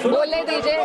बोलने दीजिए।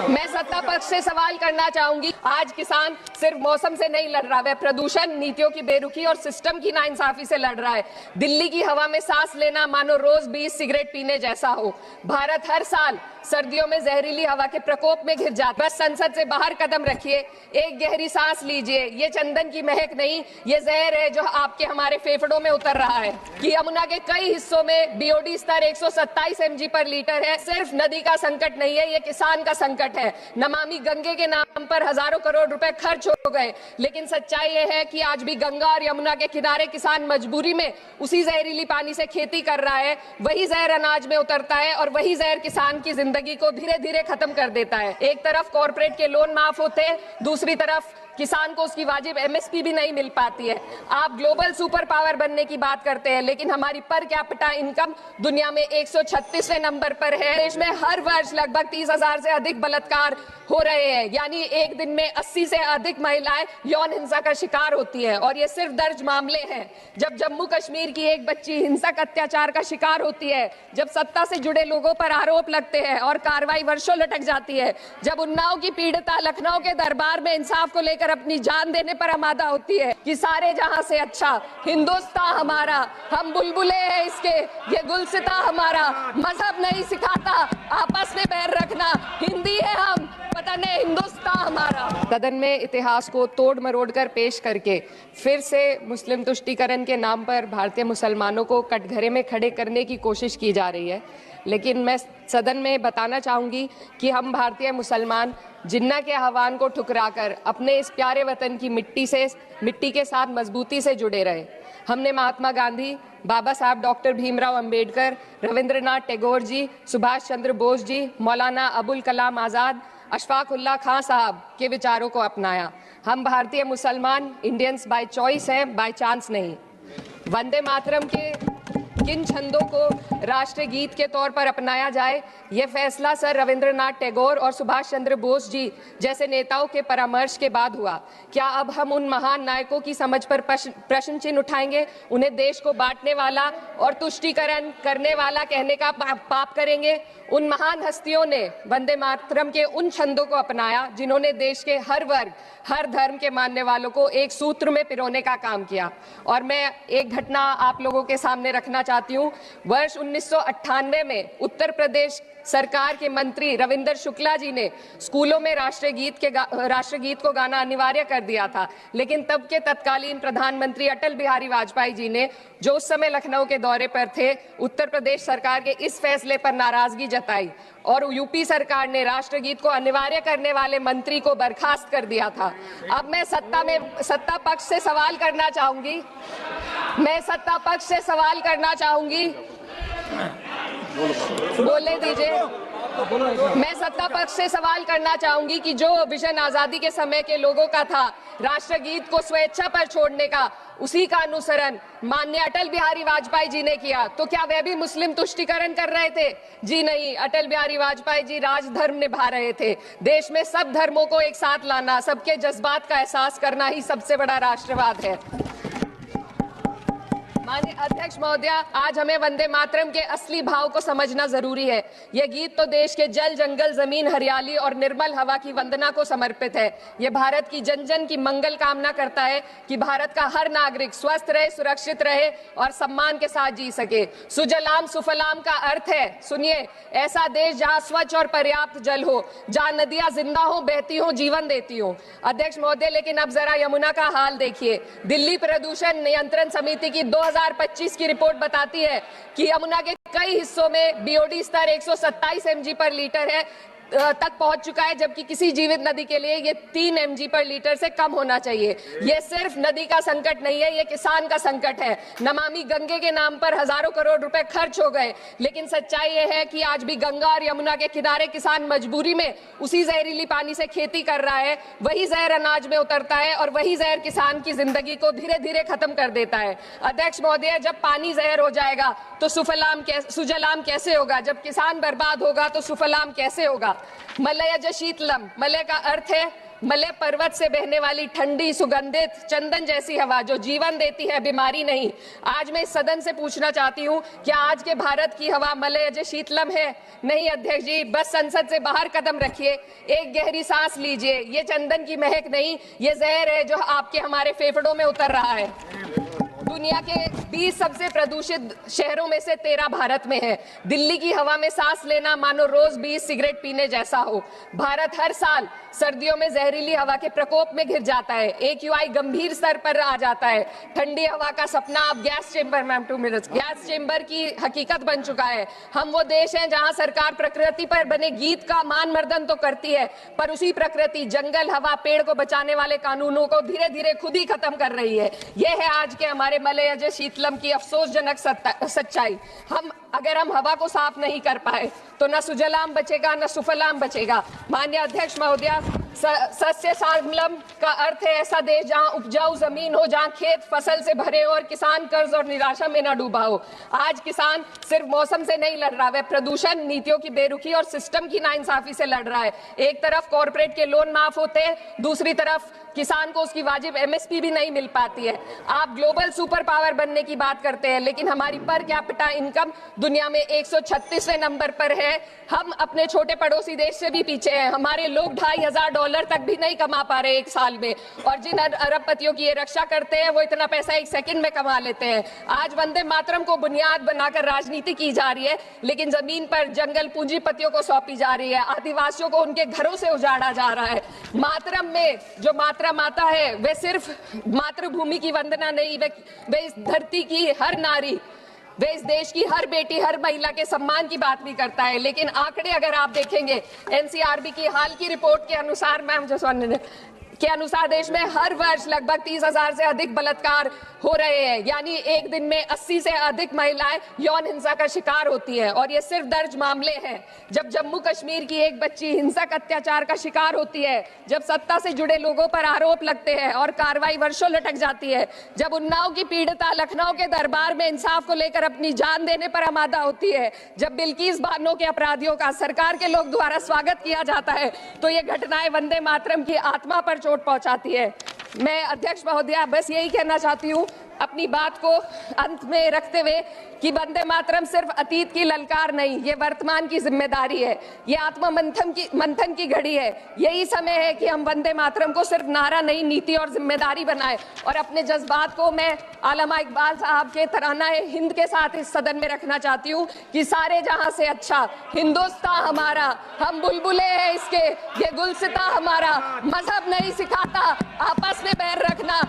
मैं सत्ता पक्ष से सवाल करना चाहूंगी। आज किसान सिर्फ मौसम से नहीं लड़ रहा, वह प्रदूषण, नीतियों की बेरुखी और सिस्टम की नाइंसाफी से लड़ रहा है। दिल्ली की हवा में सांस लेना मानो रोज 20 सिगरेट पीने जैसा हो। भारत हर साल सर्दियों में जहरीली हवा के प्रकोप में घिर जाता है। बस संसद से बाहर कदम रखिए, एक गहरी सांस लीजिए। ये चंदन की महक नहीं, ये जहर है जो आपके हमारे फेफड़ों में उतर रहा है। कि यमुना के कई हिस्सों में बीओडी स्तर 127 mg पर लीटर है। सिर्फ नदी का संकट नहीं है, ये किसान का संकट है। नमामि गंगे के नाम पर हजारों करोड़ रुपए खर्च हो गए, लेकिन सच्चाई ये है कि आज भी गंगा और यमुना के किनारे किसान मजबूरी में उसी जहरीली पानी से खेती कर रहा है। वही जहर अनाज में उतरता है और वही जहर किसान की जिंदगी को धीरे धीरे खत्म कर देता है। एक तरफ कॉर्पोरेट के लोन माफ होते हैं, दूसरी तरफ किसान को उसकी वाजिब एमएसपी भी नहीं मिल पाती है। आप ग्लोबल सुपर पावर बनने की बात करते हैं, लेकिन हमारी पर कैपिटा इनकम दुनिया में 136वें नंबर पर है। देश में हर वर्ष लगभग 30,000 से अधिक बलात्कार हो रहे हैं, यानी एक दिन में 80 से अधिक महिलाएं यौन हिंसा का शिकार होती है। और ये सिर्फ दर्ज मामले हैं। जब जम्मू कश्मीर की एक बच्ची हिंसक अत्याचार का शिकार होती है, जब सत्ता से जुड़े लोगों पर आरोप लगते हैं और कार्रवाई वर्षों लटक जाती है, जब उन्नाव की पीड़िता लखनऊ के दरबार में इंसाफ को लेकर अपनी जान देने पर आमादा होती है कि सारे जहां से अच्छा हिंदुस्तान हमारा, हम बुलबुले हैं इसके, ये गुलसिता हमारा, मजहब नहीं सिखाता आपस में बैर रखना, हिंदी है हम, पता नहीं हिंदुस्तान हमारा। सदन में इतिहास को तोड़ मरोड़ कर पेश करके फिर से मुस्लिम तुष्टीकरण के नाम पर भारतीय मुसलमानों को कटघरे में खड़े करने की कोशिश की जा रही है। लेकिन मैं सदन में बताना चाहूंगी कि हम भारतीय मुसलमान जिन्ना के आह्वान को ठुकराकर अपने इस प्यारे वतन की मिट्टी के साथ मजबूती से जुड़े रहे। हमने महात्मा गांधी, बाबा साहब डॉक्टर भीमराव अंबेडकर, रविंद्रनाथ टैगोर जी, सुभाष चंद्र बोस जी, मौलाना अबुल कलाम आज़ाद, अशफाक उल्लाह खां साहब के विचारों को अपनाया। हम भारतीय मुसलमान इंडियंस बाय चॉइस हैं, बाय चांस नहीं। वंदे मातरम के किन छंदों को राष्ट्रीय गीत के तौर पर अपनाया जाए, यह फैसला सर रविंद्रनाथ टैगोर और सुभाष चंद्र बोस जी जैसे नेताओं के परामर्श के बाद हुआ। क्या अब हम उन महान नायकों की समझ पर प्रश्न चिन्ह उठाएंगे, उन्हें देश को बांटने वाला और तुष्टीकरण करने वाला कहने का पाप करेंगे? उन महान हस्तियों ने वंदे मातरम के उन छंदों को अपनाया जिन्होंने देश के हर वर्ग, हर धर्म के मानने वालों को एक सूत्र में पिरोने का काम किया। और मैं एक घटना आप लोगों के सामने रखना चाहती हूँ। वर्ष 1998 में उत्तर प्रदेश सरकार के मंत्री रविंदर शुक्ला जी ने स्कूलों में राष्ट्रीय गीत को गाना अनिवार्य कर दिया था। लेकिन तब के तत्कालीन प्रधानमंत्री अटल बिहारी वाजपेयी जी ने, जो उस समय लखनऊ के दौरे पर थे, उत्तर प्रदेश सरकार के इस फैसले पर नाराजगी जताई और यूपी सरकार ने राष्ट्रीय गीत को अनिवार्य करने वाले मंत्री को बर्खास्त कर दिया था। अब मैं सत्ता पक्ष से सवाल करना चाहूंगी। बोलने दीजिए। मैं सत्ता पक्ष से सवाल करना चाहूंगी कि जो विजन आजादी के समय के लोगों का था, राष्ट्र गीत को स्वेच्छा पर छोड़ने का, उसी का अनुसरण माननीय अटल बिहारी वाजपेयी जी ने किया, तो क्या वे भी मुस्लिम तुष्टीकरण कर रहे थे? जी नहीं, अटल बिहारी वाजपेयी जी राजधर्म निभा रहे थे। देश में सब धर्मों को एक साथ लाना, सबके जज्बात का एहसास करना ही सबसे बड़ा राष्ट्रवाद है। माननीय अध्यक्ष महोदया, आज हमें वंदे मातरम के असली भाव को समझना जरूरी है। यह गीत तो देश के जल, जंगल, जमीन, हरियाली और निर्मल हवा की वंदना को समर्पित है। यह भारत की जन जन की मंगल कामना करता है कि भारत का हर नागरिक स्वस्थ रहे, सुरक्षित रहे और सम्मान के साथ जी सके। सुजलाम सुफलाम का अर्थ है, सुनिए, ऐसा देश जहां स्वच्छ और पर्याप्त जल हो, जहां नदियां जिंदा हो, बहती हो, जीवन देती हो। अध्यक्ष महोदय, लेकिन अब जरा यमुना का हाल देखिए। दिल्ली प्रदूषण नियंत्रण समिति की 2025 की रिपोर्ट बताती है कि यमुना के कई हिस्सों में बीओडी स्तर 127 mg पर लीटर है तक पहुंच चुका है, जबकि किसी जीवित नदी के लिए ये 3 mg पर लीटर से कम होना चाहिए। ये सिर्फ नदी का संकट नहीं है, ये किसान का संकट है। नमामि गंगे के नाम पर हजारों करोड़ रुपए खर्च हो गए, लेकिन सच्चाई ये है कि आज भी गंगा और यमुना के किनारे किसान मजबूरी में उसी जहरीली पानी से खेती कर रहा है। वही जहर अनाज में उतरता है और वही जहर किसान की जिंदगी को धीरे धीरे खत्म कर देता है। अध्यक्ष महोदय, जब पानी जहर हो जाएगा तो सुजलाम कैसे होगा? जब किसान बर्बाद होगा तो सुफलाम कैसे होगा? मलयज शीतलम, मलय का अर्थ है मलय पर्वत से बहने वाली ठंडी सुगंधित चंदन जैसी हवा जो जीवन देती है, बीमारी नहीं। आज मैं इस सदन से पूछना चाहती हूँ, क्या आज के भारत की हवा मलय अजय शीतलम है? नहीं अध्यक्ष जी, बस संसद से बाहर कदम रखिए, एक गहरी सांस लीजिए। ये चंदन की महक नहीं, ये जहर है जो आपके हमारे फेफड़ों में उतर रहा है। दुनिया के 20 सबसे प्रदूषित शहरों में से 13 भारत में है। दिल्ली की हवा में सांस लेना मानो रोज 20 सिगरेट पीने जैसा हो। भारत हर साल सर्दियों में जहरीली हवा के प्रकोप में घिर जाता है। AQI गंभीर स्तर पर आ जाता है। ठंडी हवा का सपना अब gas chamber, ma'am 2 minutes, gas chamber की हकीकत बन चुका है। हम वो देश हैं जहां सरकार प्रकृति पर बने गीत का मान मर्दन तो करती है, पर उसी प्रकृति, जंगल, हवा, पेड़ को बचाने वाले कानूनों को धीरे धीरे खुद ही खत्म कर रही है। यह है आज के हमारे मलय अजय शीतलम की अफसोसजनक सच्चाई। अगर हम हवा को साफ नहीं कर पाए तो न सुजलाम बचेगा न सुफलाम बचेगा। माननीय अध्यक्ष महोदया, सस्य श्यामलम का अर्थ है ऐसा देश जहां उपजाऊ जमीन हो, जहां खेत फसल से भरे हो और किसान कर्ज और निराशा में न डूबा हो। आज किसान सिर्फ मौसम से नहीं लड़ रहा, वह प्रदूषण, नीतियों की बेरुखी और सिस्टम की नाइंसाफी से लड़ रहा है। एक तरफ कॉर्पोरेट के लोन माफ होते हैं, दूसरी तरफ किसान को उसकी वाजिब MSP भी नहीं मिल पाती है। आप ग्लोबल सुपर पावर बनने की बात करते हैं, लेकिन हमारी पर कैपिटा इनकम दुनिया में 136वें नंबर पर है। हम अपने छोटे पड़ोसी देश से भी पीछे हैं। हमारे लोग $2,500 तक भी नहीं कमा पा रहे एक साल में, और जिन अरबपतियों की ये रक्षा करते हैं वो इतना पैसा 1 सेकंड में कमा लेते हैं। आज वंदे मातरम को बुनियाद बनाकर राजनीति की जा रही है, लेकिन जमीन पर जंगल पूंजीपतियों को सौंपी जा रही है। आदिवासियों को उनके घरों से उजाड़ा जा रहा है। मातरम में जो माता है वे सिर्फ मातृभूमि की वंदना नहीं, वे इस धरती की हर नारी, वे इस देश की हर बेटी, हर महिला के सम्मान की बात भी करता है। लेकिन आंकड़े अगर आप देखेंगे, NCRB की हाल की रिपोर्ट के अनुसार, मैम जसवंत के अनुसार देश में हर वर्ष लगभग 30,000 से अधिक बलात्कार हो रहे हैं। यानी एक दिन में 80 से अधिक महिलाएं यौन हिंसा का शिकार होती हैं, और ये सिर्फ दर्ज मामले हैं। जब जम्मू कश्मीर की एक बच्ची हिंसक अत्याचार का शिकार होती है, जब सत्ता से जुड़े लोगों पर आरोप लगते हैं और कार्रवाई वर्षों लटक जाती है, जब उन्नाव की पीड़िता लखनऊ के दरबार में इंसाफ को लेकर अपनी जान देने पर आमादा होती है, जब बिल्किस बानो के अपराधियों का सरकार के लोग द्वारा स्वागत किया जाता है, तो ये घटनाएं वंदे मातरम की आत्मा पर चोट पहुंचाती है। मैं अध्यक्ष महोदया बस यही कहना चाहती हूँ अपनी बात को अंत में रखते हुए कि वंदे मातरम सिर्फ अतीत की ललकार नहीं, ये वर्तमान की जिम्मेदारी है। ये आत्मा मंथन की घड़ी है। यही समय है कि हम वंदे मातरम को सिर्फ नारा नहीं, नीति और जिम्मेदारी बनाएं। और अपने जज्बात को मैं आलमा इकबाल साहब के तराना हिंद के साथ इस सदन में रखना चाहती हूँ कि सारे जहां से अच्छा हिंदुस्तान हमारा, हम बुलबुले हैं इसके, ये गुलसिता हमारा, मजहब नहीं सिखाता आपस में बैर रखना।